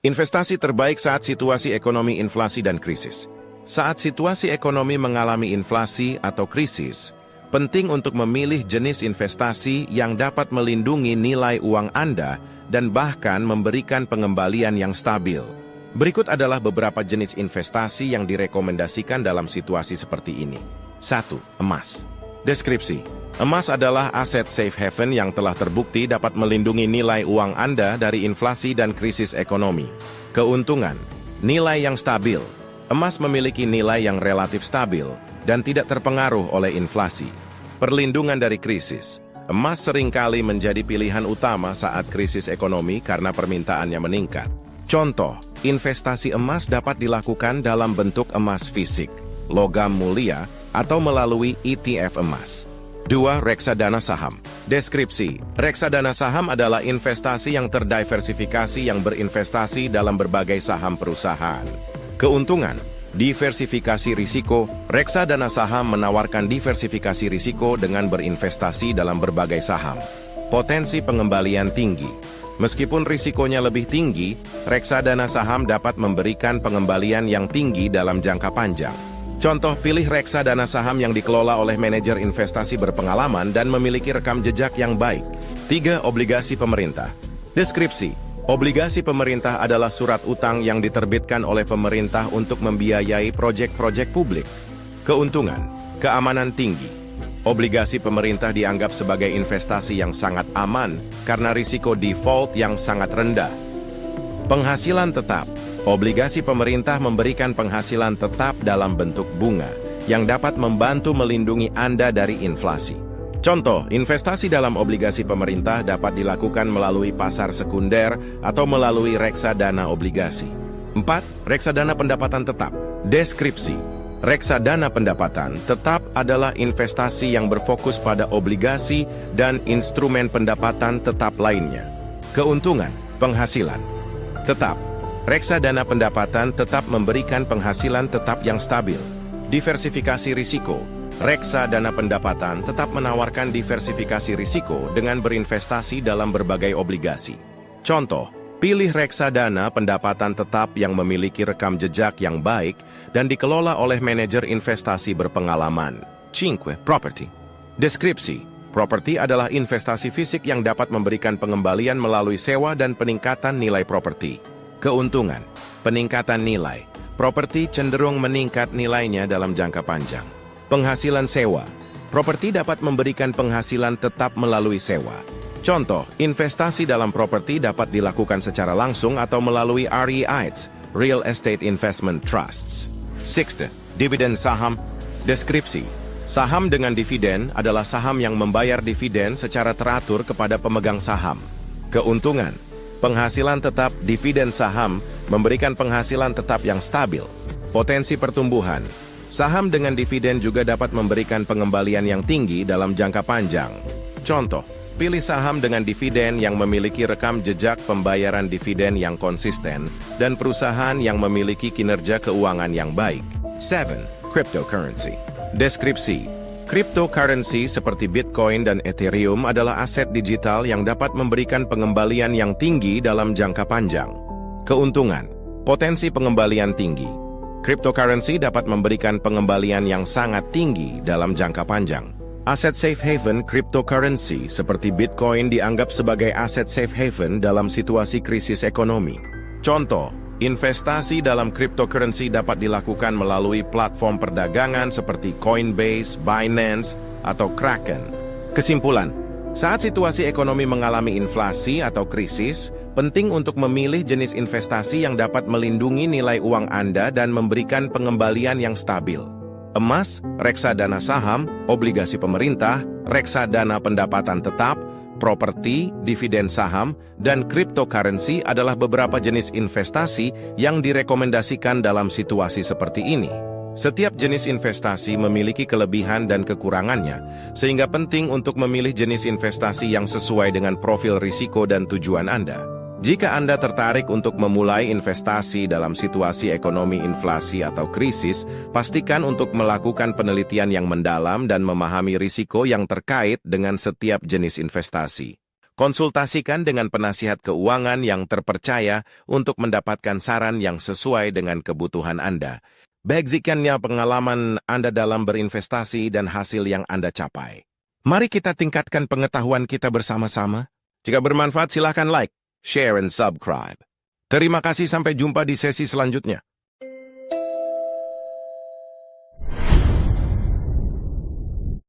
Investasi terbaik saat situasi ekonomi inflasi dan krisis. Saat situasi ekonomi mengalami inflasi atau krisis, penting untuk memilih jenis investasi yang dapat melindungi nilai uang Anda dan bahkan memberikan pengembalian yang stabil. Berikut adalah beberapa jenis investasi yang direkomendasikan dalam situasi seperti ini. 1. Emas. Deskripsi. Emas adalah aset safe haven yang telah terbukti dapat melindungi nilai uang Anda dari inflasi dan krisis ekonomi. Keuntungan. Nilai yang stabil. Emas memiliki nilai yang relatif stabil dan tidak terpengaruh oleh inflasi. Perlindungan dari krisis. Emas seringkali menjadi pilihan utama saat krisis ekonomi karena permintaannya meningkat. Contoh, investasi emas dapat dilakukan dalam bentuk emas fisik, logam mulia, atau melalui ETF emas. 2. Reksadana saham. Deskripsi. Reksadana saham adalah investasi yang terdiversifikasi yang berinvestasi dalam berbagai saham perusahaan. Keuntungan. Diversifikasi risiko. Reksadana saham menawarkan diversifikasi risiko dengan berinvestasi dalam berbagai saham. Potensi pengembalian tinggi. Meskipun risikonya lebih tinggi, reksadana saham dapat memberikan pengembalian yang tinggi dalam jangka panjang. Contoh, pilih reksadana saham yang dikelola oleh manajer investasi berpengalaman dan memiliki rekam jejak yang baik. 3. Obligasi pemerintah. Deskripsi. Obligasi pemerintah adalah surat utang yang diterbitkan oleh pemerintah untuk membiayai proyek-proyek publik. Keuntungan. Keamanan tinggi. Obligasi pemerintah dianggap sebagai investasi yang sangat aman karena risiko default yang sangat rendah. Penghasilan tetap. Obligasi pemerintah memberikan penghasilan tetap dalam bentuk bunga yang dapat membantu melindungi Anda dari inflasi. Contoh, investasi dalam obligasi pemerintah dapat dilakukan melalui pasar sekunder atau melalui reksadana obligasi. 4. Reksadana pendapatan tetap. Deskripsi. Reksadana pendapatan tetap adalah investasi yang berfokus pada obligasi dan instrumen pendapatan tetap lainnya. Keuntungan, penghasilan tetap. Reksadana pendapatan tetap memberikan penghasilan tetap yang stabil. Diversifikasi risiko. Reksadana pendapatan tetap menawarkan diversifikasi risiko dengan berinvestasi dalam berbagai obligasi. Contoh, pilih reksadana pendapatan tetap yang memiliki rekam jejak yang baik dan dikelola oleh manajer investasi berpengalaman. 5. Properti. Deskripsi. Properti adalah investasi fisik yang dapat memberikan pengembalian melalui sewa dan peningkatan nilai properti. Keuntungan. Peningkatan nilai. Properti cenderung meningkat nilainya dalam jangka panjang. Penghasilan sewa. Properti dapat memberikan penghasilan tetap melalui sewa. Contoh, investasi dalam properti dapat dilakukan secara langsung atau melalui REITs, Real Estate Investment Trusts. 6. Dividen saham. Deskripsi. Saham dengan dividen adalah saham yang membayar dividen secara teratur kepada pemegang saham. Keuntungan. Penghasilan tetap dividen saham memberikan penghasilan tetap yang stabil. Potensi pertumbuhan. Saham dengan dividen juga dapat memberikan pengembalian yang tinggi dalam jangka panjang. Contoh, pilih saham dengan dividen yang memiliki rekam jejak pembayaran dividen yang konsisten dan perusahaan yang memiliki kinerja keuangan yang baik. 7. Cryptocurrency. Deskripsi. Cryptocurrency seperti Bitcoin dan Ethereum adalah aset digital yang dapat memberikan pengembalian yang tinggi dalam jangka panjang. Keuntungan. Potensi pengembalian tinggi. Cryptocurrency dapat memberikan pengembalian yang sangat tinggi dalam jangka panjang. Aset safe haven cryptocurrency seperti Bitcoin dianggap sebagai aset safe haven dalam situasi krisis ekonomi. Contoh, investasi dalam cryptocurrency dapat dilakukan melalui platform perdagangan seperti Coinbase, Binance, atau Kraken. Kesimpulan, saat situasi ekonomi mengalami inflasi atau krisis, penting untuk memilih jenis investasi yang dapat melindungi nilai uang Anda dan memberikan pengembalian yang stabil. Emas, reksadana saham, obligasi pemerintah, reksadana pendapatan tetap, properti, dividen saham, dan cryptocurrency adalah beberapa jenis investasi yang direkomendasikan dalam situasi seperti ini. Setiap jenis investasi memiliki kelebihan dan kekurangannya, sehingga penting untuk memilih jenis investasi yang sesuai dengan profil risiko dan tujuan Anda. Jika Anda tertarik untuk memulai investasi dalam situasi ekonomi inflasi atau krisis, pastikan untuk melakukan penelitian yang mendalam dan memahami risiko yang terkait dengan setiap jenis investasi. Konsultasikan dengan penasihat keuangan yang terpercaya untuk mendapatkan saran yang sesuai dengan kebutuhan Anda. Bagikannya pengalaman Anda dalam berinvestasi dan hasil yang Anda capai. Mari kita tingkatkan pengetahuan kita bersama-sama. Jika bermanfaat, silakan like, share, and subscribe. Terima kasih, sampai jumpa di sesi selanjutnya.